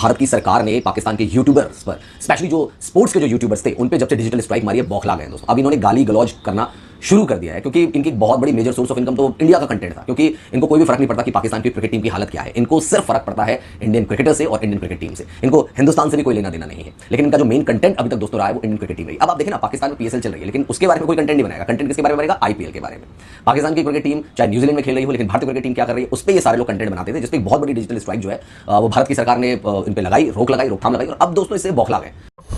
भारत की सरकार ने पाकिस्तान के यूट्यूबर्स पर, स्पेशली जो स्पोर्ट्स के जो यूट्यूबर्स थे, उन पे जब से डिजिटल स्ट्राइक मारी है, बौखला गए दोस्तों। अब इन्होंने गाली गलौज करना शुरू कर दिया है, क्योंकि इनकी बहुत बड़ी मेजर सोर्स ऑफ इनकम तो इंडिया का कंटेंट था, क्योंकि इनको कोई भी फर्क नहीं पड़ता कि पाकिस्तान की क्रिकेट टीम की हालत क्या है। इनको सिर्फ फर्क पड़ता है इंडियन क्रिकेटर से और इंडियन क्रिकेट टीम से। इनको हिंदुस्तान से भी कोई लेना देना नहीं है, लेकिन इनका जो मेन कंटेंट अभी तक दोस्तों रहा है वो इंडियन क्रिकेट टीम रही। अब आप देखें ना, पाकिस्तान में पीएसएल चल रही है, लेकिन उसके बारे में कोई कंटेंट नहीं बनाएगा। कंटेंट किसके बारे में बनेगा? आईपीएल के बारे में। पाकिस्तान की क्रिकेट टीम चाहे न्यूजीलैंड में खेल रही हो, लेकिन भारतीय क्रिकेट टीम क्या कर रही है, उस पर ये सारे लोग कंटेंट बनाते थे, जिसपे बहुत बड़ी डिजिटल स्ट्राइक जो है वो भारत की सरकार ने इन पे लगाई, रोकथाम लगाई, और अब दोस्तों इससे बौखला गए।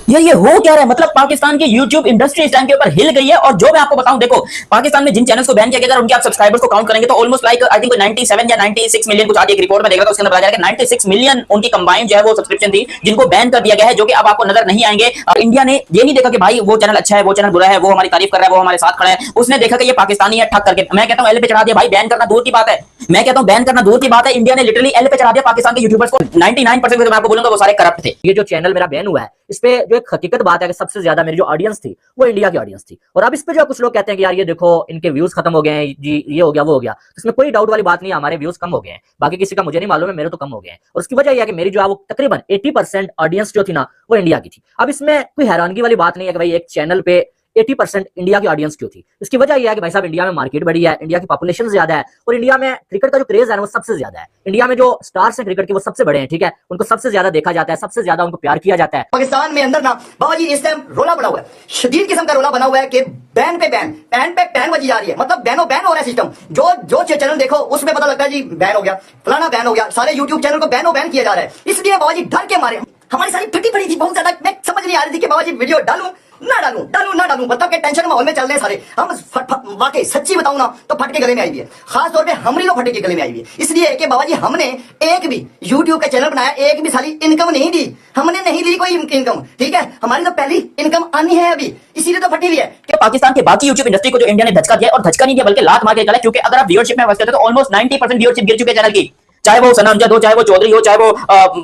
यार ये हो क्या रहा है? मतलब पाकिस्तान की YouTube इंडस्ट्री इस टाइम के ऊपर हिल गई है। और जो मैं आपको बताऊं, देखो पाकिस्तान में जिन चैनल्स को बैन किया गया था, उनके आप सब्सक्राइबर्स को काउंट करेंगे तो ऑलमोस्ट लाइक आई थिंक 97 या 96 मिलियन कुछ आज एक रिपोर्ट में देख रहा था, उसके अंदर बताया गया कि 96 मिलियन उनकी कंबाइंड जो है वो सब्सक्रिप्शन थी, जिनको बैन कर दिया गया है, जो कि अब आपको नजर नहीं आएंगे। इंडिया ने ये नहीं देखा कि भाई वो चैनल अच्छा है, वो चैनल बुरा है, वो हमारी तारीफ कर रहा है, वो हमारे साथ खड़ा है। उसने देखा कि ये पाकिस्तानी है, ठक करके मैं कहता हूं एल पे चढ़ा दिया भाई। बैन करना दूर की बात है, मैं कहता हूं बैन करना दूर की बात है, इंडिया ने लिटरली एल पे चढ़ा दिया पाकिस्तान के यूट्यूबर्स को। 99% मैं आपको बोलूंगा वो सारे करप्ट थे। ये जो चैनल मेरा बैन हुआ है, इस पे जो एक हकीकत बात है कि सबसे ज्यादा मेरी जो ऑडियंस थी वो इंडिया की ऑडियंस थी। और अब इस पे जो कुछ लोग कहते हैं कि यार ये देखो इनके व्यूज खत्म हो गए हैं जी, ये हो गया वो हो गया, तो इसमें कोई डाउट वाली बात नहीं है, हमारे व्यूज कम हो गए हैं। बाकी किसी का मुझे नहीं मालूम है, मेरे तो कम हो गए हैं। और उसकी वजह यह है कि मेरी जो है वो तकरीबन 80% ऑडियंस जो थी ना वो इंडिया की थी। अब इसमें कोई हैरानगी वाली बात नहीं है कि भाई एक चैनल पे 80% इंडिया की ऑडियंस क्यों थी। इसकी वजह यह है कि भाई साहब इंडिया में मार्केट बड़ी है, इंडिया की पॉपुलेशन ज्यादा है, और इंडिया में क्रिकेट का जो क्रेज है ना वो सबसे ज्यादा है। इंडिया में जो स्टार्स हैं क्रिकेट के वो सबसे बड़े हैं, ठीक है, उनको सबसे ज्यादा देखा जाता है, सबसे ज्यादा उनको प्यार किया जाता है। पाकिस्तान में अंदर ना बाबा जी इस टाइम रोला बना हुआ है, शदीद किस्म का रोला बना हुआ है कि बैन पे बैन, बैन पे बैन बजी जा रही है। मतलब बैनो बैन हो रहा है सिस्टम। जो जो चैनल देखो उसमें पता लगता है जी बैन हो गया, फलाना बैन हो गया, सारे यूट्यूब चैनल को बैनो बैन किया जा रहा है। इसलिए बाबा जी डर के मारे हमारी सारी फटी पड़ी थी बहुत ज्यादा। मैं समझ नहीं आ रही थी कि बाबा जी वीडियो डालूं ना डालूं, मतलब के टेंशन माहौल में चल रहे हैं सारे हम। वाकई सच्ची बताऊं ना तो फट के गले में आई हुई है, खास तौर पे हमरी तो फटे के गले में आई हुई है। इसलिए कि बाबा जी हमने एक भी यूट्यूब का चैनल बनाया, एक भी सारी इनकम नहीं दी, हमने नहीं ली कोई इनकम, ठीक है। हमारी तो पहली इनकम आनी है अभी, इसीलिए तो फटी हुई है कि पाकिस्तान के बाकी यूट्यूब इंडस्ट्री को जो इंडिया ने धचका दिया, और धचका नहीं दिया बल्कि लात मार के चला। क्योंकि अगर आप व्यूअरशिप में बात करते हो तो ऑलमोस्ट 90% व्यूअरशिप गिर चुके चैनल की, चाहे वो सना अमजद हो, चाहे वो चौधरी हो, चाहे वो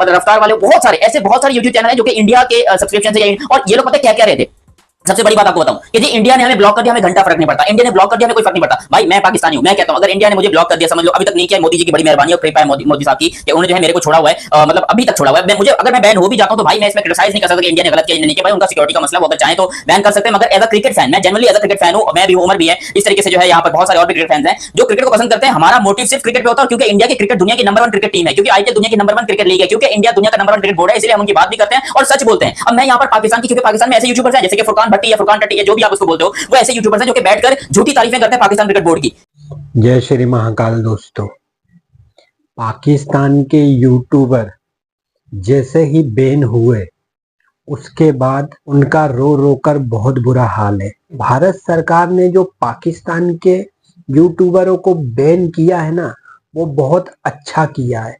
रफ्तार वाले, बहुत सारे ऐसे बहुत सारे यूट्यूब चैनल हैं जो कि इंडिया के सब्सक्रिप्शन से। और ये लोग पता क्या कह रहे थे, सबसे बड़ी बात आपको बताऊं कि जी इंडिया ने हमें ब्लॉक कर दिया, हमें घंटा फर्क नहीं पड़ता, इंडिया ने ब्लॉक कर दिया, हमें कोई फर्क नहीं पड़ता। भाई मैं पाकिस्तानी हूं, मैं कहता हूं अगर इंडिया ने मुझे ब्लॉक कर दिया, समझ लो अभी तक नहीं किया, मोदी जी की बड़ी मेहरबानी और कृपा है मोदी साहब की कि उन्होंने जो है मेरे को छोड़ा हुआ है, मतलब अभी तक छोड़ा हुआ है। मुझे अगर मैं बैन हो भी जाता हूं तो भाई मैं इसमें क्रिटिसाइज नहीं कर सकता कि इंडिया ने गलत किया नहीं किया, भाई उनका सिक्योरिटी का मसला, वो अगर चाहे तो बैन कर सकते हैं। मगर एज अ क्रिकेट फैन, मैं generally as a cricket fan हूं, मैं भी, उमर भी है, इस तरीके से जो है यहाँ पर बहुत सारे और भी क्रिकेट फैंस हैं जो क्रिकेट को पसंद करते हैं। हमारा मोटिव सिर्फ क्रिकेट पे होता है, क्योंकि इंडिया की क्रिकेट दुनिया की नंबर 1 क्रिकेट टीम है, क्योंकि आईपीएल दुनिया की नंबर 1 क्रिकेट लीग है, क्योंकि इंडिया दुनिया का नंबर 1 क्रिकेट बोर्ड है, इसलिए हम उनकी बात भी करते हैं और सच बोलते हैं। अब मैं यहाँ पर पाकिस्तान की, क्योंकि पाकिस्तान में ऐसे यूट्यूबर्स हैं जैसे कि फुरकान भट्टी या फुरकान टट्टी या जो भी आप उसको बोलते हो, वो ऐसे यूट्यूबर्स हैं जो कि बैठकर झूठी तारीफें करते हैं पाकिस्तान क्रिकेट बोर्ड की। जय श्री महाकाल दोस्तों। पाकिस्तान के यूट्यूबर जैसे ही बैन हुए उसके बाद उनका रो रो कर बहुत बुरा हाल है। भारत सरकार ने जो पाकिस्तान के यूट्यूबरों को बैन किया है ना, वो बहुत अच्छा किया है।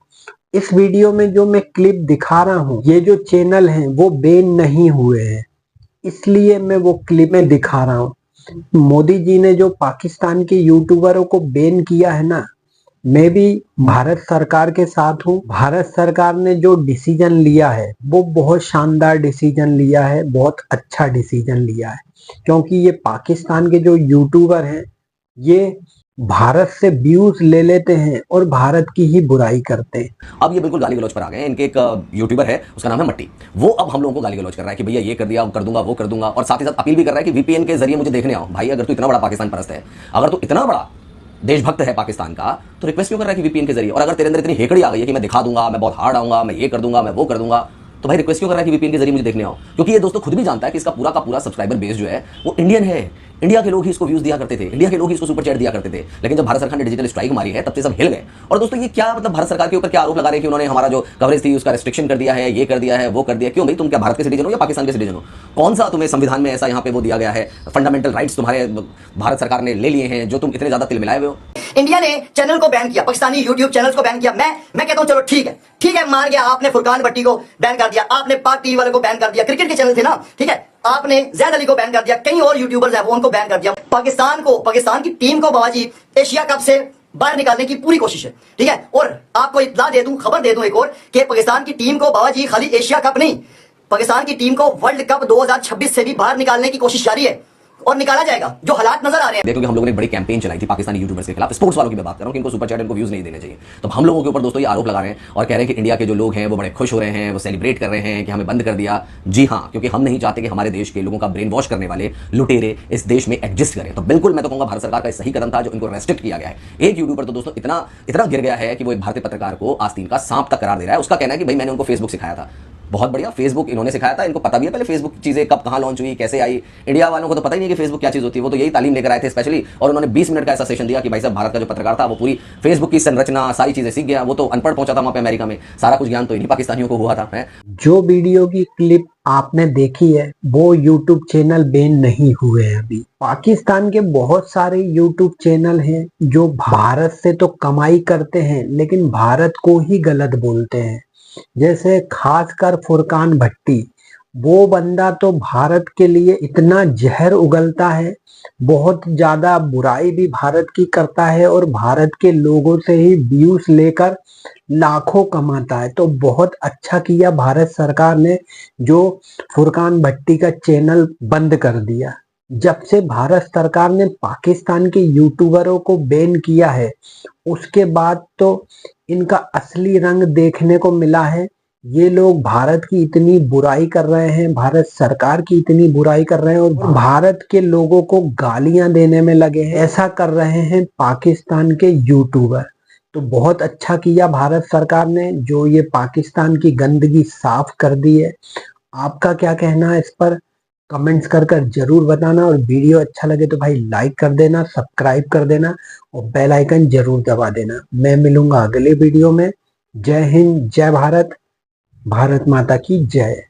इस वीडियो में जो मैं क्लिप दिखा रहा हूँ, ये जो चैनल हैं वो बैन नहीं हुए हैं, इसलिए मैं वो क्लिप में दिखा रहा हूँ। मोदी जी ने जो पाकिस्तान के यूट्यूबरों को बैन किया है ना, मैं भी भारत सरकार के साथ हूँ। भारत सरकार ने जो डिसीजन लिया है वो बहुत शानदार डिसीजन लिया है, बहुत अच्छा डिसीजन लिया है, क्योंकि ये पाकिस्तान के जो यूट्यूबर हैं ये भारत से व्यूज ले लेते हैं और भारत की ही बुराई करते हैं। अब ये बिल्कुल गाली गलौज पर आ गए हैं। इनके एक यूट्यूबर है, उसका नाम है मट्टी, वो अब हम लोगों को गाली गलौज कर रहा है कि भैया ये कर दिया, कर दूंगा, वो कर दूंगा, और साथ ही साथ अपील भी कर रहा है कि वीपीएन के जरिए मुझे देखने आओ। भाई अगर तू इतना बड़ा पाकिस्तान परस्त है, अगर तू इतना बड़ा देशभक्त है पाकिस्तान का, तो रिक्वेस्ट क्यों कर रहा है कि वीपीएन के जरिए? और अगर तेरे अंदर इतनी हेकड़ी आ गई है कि मैं दिखा दूंगा, मैं बहुत हार्ड आऊंगा, मैं ये कर दूंगा, मैं वो कर दूंगा, तो भाई रिक्वेस्ट क्यों कर रहा है कि वीपीएन के जरिए मुझे देखने आओ? क्योंकि ये दोस्तों खुद भी जानता है कि इसका पूरा का पूरा सब्सक्राइबर बेस जो है वो इंडियन है। इंडिया के लोग ही इसको व्यूज दिया करते थे, इंडिया के लोग ही इसको सुपर चैट दिया करते थे। लेकिन जब भारत सरकार ने डिजिटल स्ट्राइक मारी है तब से सब हिल गए। और दोस्तों ये क्या मतलब भारत सरकार के ऊपर क्या आरोप लगा रहे हैं कि उन्होंने हमारा जो कवरेज थी उसका रेस्ट्रिक्शन कर दिया है, ये कर दिया है, वो कर दिया। क्यों भाई, तुम क्या भारत के सिटीजन हो या पाकिस्तान के सिटीजन हो? कौन सा तुम्हें संविधान में ऐसा यहाँ पे वो दिया गया है, फंडामेंटल राइट्स तुम्हारे भारत सरकार ने ले लिए हैं जो तुम इतने ज्यादा तिल मिलाए हुए हो? इंडिया ने चैनल को बैन किया, पाकिस्तानी यूट्यूब चैनल्स को बैन किया। मैं कहता हूं चलो ठीक है, मान गया आपने फुरकान भट्टी को बैन कर दिया, आपने पाक टीवी वाले को बैन कर दिया, क्रिकेट के चैनल थे ना, ठीक है, आपने जैद अली को बैन कर दिया, कई और यूट्यूबर्स हैं वो उनको बैन कर दिया। पाकिस्तान की टीम को बाबा जी एशिया कप से बाहर निकालने की पूरी कोशिश है, ठीक है। और आपको इत्तला दे दूं, खबर दे दूं एक और, कि पाकिस्तान की टीम को बाबा जी खाली एशिया कप नहीं, पाकिस्तान की टीम को वर्ल्ड कप 2026 से भी बाहर निकालने की कोशिश जारी है। और निकाला जाएगा। जो हालात नजर आ रहे हैं, देखो कि हम लोगों ने एक बड़ी कैंपेन चलाई थी पाकिस्तानी यूट्यूबर्स के खिलाफ, स्पोर्ट्स वालों की मैं बात कर रहा हूं कि इनको सुपर चैट, इनको व्यूज नहीं देने चाहिए। तो हम लोगों के ऊपर दोस्तों ये आरोप लगा रहे हैं और कह रहे हैं कि इंडिया के जो लोग हैं वो बड़े खुश हो रहे हैं, वो सेलिब्रेट कर रहे हैं कि हमें बंद कर दिया। जी हाँ, क्योंकि हम नहीं चाहते कि हमारे देश के लोगों का ब्रेन वॉश करने वाले लुटेरे इस देश में एग्जिस्ट करें। तो बिल्कुल मैं तो कहूंगा भारत सरकार का सही कदम था जो इनको रेस्ट्रिक्ट किया गया है। एक यूट्यूबर तो दोस्तों इतना इतना गिर गया है कि वो एक भारतीय पत्रकार को आस्तीन का सांप तक करार दे रहा है। उसका कहना है कि भाई मैंने उनको फेसबुक सिखाया था। बहुत बढ़िया, फेसबुक इन्होंने सिखाया था, इनको पता भी है पहले फेसबुक चीजें कब कहां लॉन्च हुई, कैसे आई। इंडिया वालों को तो पता ही नहीं कि फेसबुक क्या चीज होती है। वो तो यही तालीम लेकर आए थे स्पेशली, और उन्होंने 20 मिनट का ऐसा सेशन दिया कि भाई साहब भारत का जो पत्रकार था वो पूरी फेसबुक की संरचना सारी चीजें सीख गया। वो तो अनपढ़ पहुंचा था वहां पे अमेरिका में, सारा कुछ ज्ञान तो इन्हीं पाकिस्तानियों को हुआ था। जो वीडियो की क्लिप आपने देखी है वो यूट्यूब चैनल बैन नहीं हुए हैं अभी। पाकिस्तान के बहुत सारे यूट्यूब चैनल हैं जो भारत से तो कमाई करते हैं लेकिन भारत को ही गलत बोलते हैं। जैसे खासकर फुरकान भट्टी, वो बंदा तो भारत के लिए इतना जहर उगलता है, बहुत ज्यादा बुराई भी भारत की करता है और भारत के लोगों से ही व्यूज लेकर लाखों कमाता है। तो बहुत अच्छा किया भारत सरकार ने जो फुरकान भट्टी का चैनल बंद कर दिया। जब से भारत सरकार ने पाकिस्तान के यूट्यूबरों को बैन किया है उसके बाद तो इनका असली रंग देखने को मिला है। ये लोग भारत की इतनी बुराई कर रहे हैं, भारत सरकार की इतनी बुराई कर रहे हैं और भारत के लोगों को गालियां देने में लगे हैं। ऐसा कर रहे हैं पाकिस्तान के यूट्यूबर। तो बहुत अच्छा किया भारत सरकार ने जो ये पाकिस्तान की गंदगी साफ कर दी है। आपका क्या कहना है इस पर कमेंट्स कर कर जरूर बताना, और वीडियो अच्छा लगे तो भाई लाइक कर देना, सब्सक्राइब कर देना और बेल आइकन जरूर दबा देना। मैं मिलूंगा अगले वीडियो में। जय हिंद, जय भारत, भारत माता की जय।